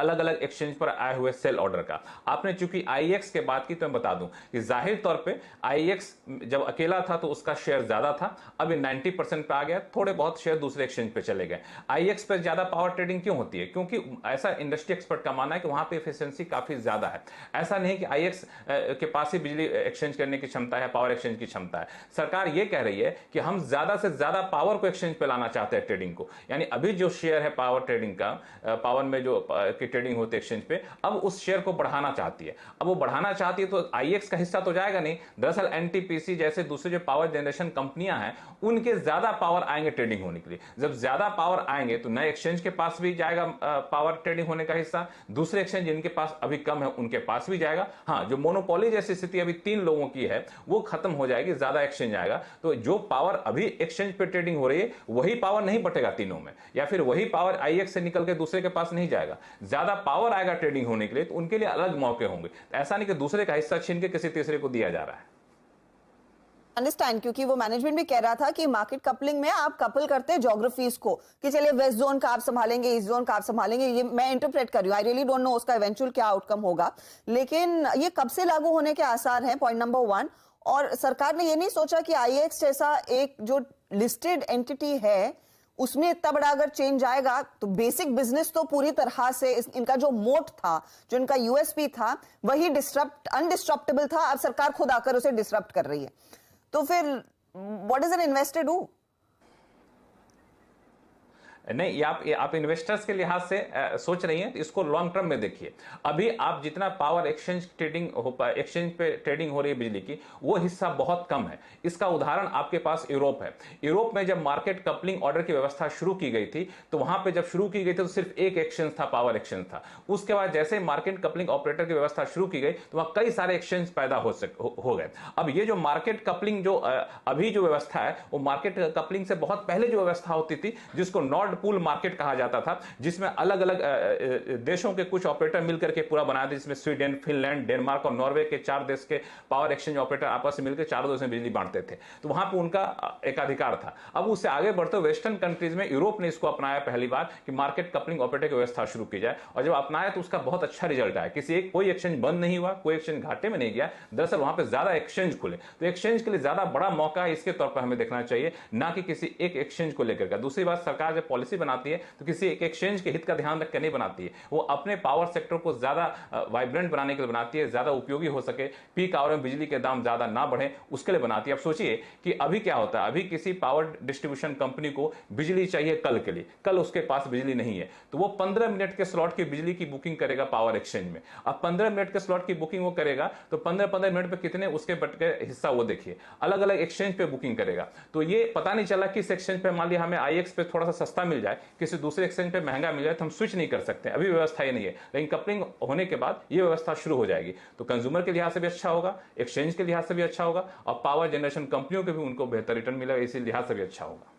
अलग अलग एक्सचेंज पर आए हुए सेल ऑर्डर का। आपने चूंकि आईएक्स के बात की तो मैं बता दूं कि जाहिर तौर पे आईएक्स जब अकेला था तो उसका शेयर ज्यादा था, अभी 90% पे आ गया, थोड़े बहुत शेयर दूसरे एक्सचेंज पे चले गए। आईएक्स पे ज्यादा पावर ट्रेडिंग क्यों होती है? क्योंकि ऐसा इंडस्ट्री एक्सपर्ट का मानना है कि वहां पे एफिशिएंसी काफी ज्यादा है। ऐसा नहीं कि आईएक्स के पास ही बिजली एक्सचेंज करने की क्षमता है, पावर एक्सचेंज की क्षमता है। सरकार ये कह रही है कि हम ज्यादा से ज्यादा पावर को एक्सचेंज पे लाना चाहते हैं, ट्रेडिंग को। यानी अभी जो शेयर है पावर ट्रेडिंग का, पावर में जो की ट्रेडिंग होती है एक्सचेंज पे, अब उस शेयर को बढ़ाना चाहती है। अब वो बढ़ाना चाहती है तो आईएक्स का हिस्सा तो जाएगा नहीं। दरअसल एनटीपीसी जैसे दूसरे जो पावर जनरेशन कंपनियां हैं उनके ज्यादा पावर आएंगे ट्रेडिंग होने के लिए। जब ज्यादा पावर आएंगे तो नए एक्सचेंज के पास भी जाएगा पावर ट्रेडिंग होने का हिस्सा, दूसरे एक्सचेंज जिनके पास अभी कम है उनके पास भी जाएगा। हाँ, जो मोनोपोली जैसी स्थिति अभी 3 लोगों की है वो खत्म हो जाएगी, ज्यादा एक्सचेंज आएगा। तो जो पावर अभी एक्सचेंज पे ट्रेडिंग हो रही है वही पावर नहीं बटेगा तीनों में, या फिर वही पावर आईएक्स से निकल के दूसरे के पास नहीं जाएगा। ज्यादा पावर आएगा ट्रेडिंग होने के लिए तो उनके लिए अलग मौके होंगे। ऐसा नहीं कि दूसरे का हिस्सा छीन के किसी तीसरे को दिया जा रहा है। अंडरस्टैंड, क्योंकि वो मैनेजमेंट भी कह रहा था कि मार्केट कपलिंग में आप कपल करते हैं ज्योग्राफीज को, कि चलिए वेस्ट जोन का आप संभालेंगे, ईस्ट जोन का आप संभालेंगे। ये मैं इंटरप्रेट कर रही हूँ, आई रियली डोंट नो उसका इवेंचुअल क्या आउटकम होगा, लेकिन ये कब से लागू होने के आसार हैं, पॉइंट नंबर 1। और सरकार ने ये नहीं सोचा कि आईएक्स जैसा एक जो लिस्टेड एंटिटी है उसमें इतना बड़ा अगर चेंज आएगा तो बेसिक बिजनेस तो पूरी तरह से इनका जो मोट था, जो इनका यूएसपी था, वही अनडिस्ट्रप्टेबल था। अब सरकार खुद आकर उसे डिस्टर्ब कर रही है, तो फिर what is an investor do? नहीं, आप इन्वेस्टर्स के लिहाज से सोच रही हैं तो इसको लॉन्ग टर्म में देखिए। अभी आप जितना पावर एक्सचेंज पे ट्रेडिंग हो रही है बिजली की, वो हिस्सा बहुत कम है। इसका उदाहरण आपके पास यूरोप है। यूरोप में जब मार्केट कपलिंग ऑर्डर की व्यवस्था शुरू की गई थी तो वहां पे जब शुरू की गई थी तो सिर्फ एक एक्सचेंज था, पावर एक्सचेंज था। उसके बाद जैसे मार्केट कपलिंग ऑपरेटर की व्यवस्था शुरू की गई तो वहां कई सारे एक्सचेंज पैदा हो गए। अब ये जो मार्केट कपलिंग जो अभी जो व्यवस्था है वो मार्केट कपलिंग से बहुत पहले जो व्यवस्था होती थी, जिसको नॉर्ड पूल मार्केट कहा जाता था, जिसमें अलग अलग देशों के कुछ ऑपरेटर मिलकर के पूरा बनाया था, जिसमें स्वीडन, फिनलैंड, डेनमार्क और नॉर्वे के 4 देश के पावर एक्सचेंज ऑपरेटर आपस में मिलकर 4 देशों में बिजली बांटते थे। तो वहां पे उनका एकाधिकार था। अब उससे आगे बढ़ते वेस्टर्न कंट्रीज में यूरोप ने इसको अपनाया पहली बार कि मार्केट कपलिंग ऑपरेटर की व्यवस्था शुरू की जाए, और जब अपनाया तो उसका बहुत अच्छा रिजल्ट आया। कोई एक्सचेंज बंद नहीं हुआ, कोई एक्सचेंज घाटे में नहीं गया। दरअसल वहां पे ज्यादा एक्सचेंज खुले, तो एक्सचेंज के लिए ज्यादा बड़ा मौका है इसके तौर पर हमें देखना चाहिए, ना कि किसी एक एक्सचेंज को लेकर। दूसरी बात, सरकार जब पॉलिसी बनाती है तो किसी एक एक्सचेंज के हित का ध्यान रख कर नहीं बनाती है, वो अपने पावर सेक्टर को ज्यादा वाइब्रेंट बनाने के लिए बनाती है, ज्यादा उपयोगी हो सके, पीक आवर में बिजली के दाम ज्यादा ना बढ़े, उसके लिए बनाती है। अब सोचिए कि अभी क्या होता है, अभी किसी पावर डिस्ट्रीब्यूशन कंपनी को बिजली चाहिए कल के लिए, कल उसके पास बिजली नहीं है, तो वो 15 मिनट के स्लॉट की बिजली की बुकिंग करेगा पावर एक्सचेंज में। अब 15 मिनट के स्लॉट की बुकिंग वो करेगा तो 15-15 मिनट पे कितने उसके बट के हिस्सा वो देखिए, अलग अलग एक्सचेंज पे बुकिंग करेगा। तो ये पता नहीं चला किस एक्सचेंज पे, मान लिया हमें आईएक्स पे थोड़ा सा सस्ता मिल जाए, किसी दूसरे एक्सचेंज पे महंगा मिल जाए तो हम स्विच नहीं कर सकते, अभी व्यवस्था ही नहीं है। लेकिन कपलिंग होने के बाद ये व्यवस्था शुरू हो जाएगी तो कंज्यूमर के लिहाज से भी अच्छा होगा, एक्सचेंज के लिहाज से भी अच्छा होगा, और पावर जनरेशन कंपनियों के भी उनको बेहतर रिटर्न मिलेगा, इसी लिहाज से भी अच्छा होगा।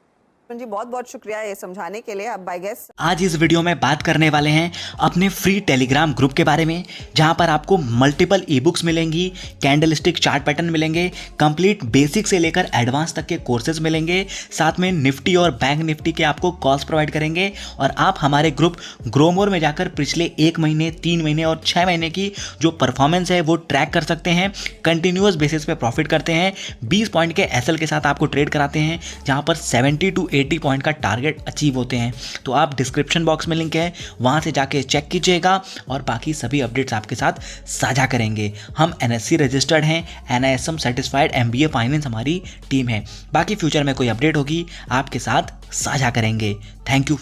जी बहुत बहुत शुक्रिया ये समझाने के लिए। अब बाय गेस आज इस वीडियो में बात करने वाले हैं अपने फ्री टेलीग्राम ग्रुप के बारे में, जहां पर आपको मल्टीपल ई बुक्स मिलेंगी, कैंडलस्टिक चार्ट पैटर्न मिलेंगे, कंप्लीट बेसिक से लेकर एडवांस तक के कोर्सेज मिलेंगे, साथ में निफ्टी और बैंक निफ्टी के आपको कॉल्स प्रोवाइड करेंगे। और आप हमारे ग्रुप ग्रोमोर में जाकर पिछले 1 महीने, 3 महीने और 6 महीने की जो परफॉर्मेंस है वो ट्रैक कर सकते हैं। कंटिन्यूअस बेसिस पे प्रॉफिट करते हैं, 20 पॉइंट के एसएल के साथ आपको ट्रेड कराते हैं, जहां पर 70 to 80 पॉइंट का टारगेट अचीव होते हैं। तो आप डिस्क्रिप्शन बॉक्स में लिंक है, वहां से जाके चेक कीजिएगा और बाकी सभी अपडेट्स आपके साथ साझा करेंगे। हम एनएससी रजिस्टर्ड हैं, एनआईएसएम सर्टिफाइड, एमबीए फाइनेंस हमारी टीम है। बाकी फ्यूचर में कोई अपडेट होगी आपके साथ साझा करेंगे। Thank you.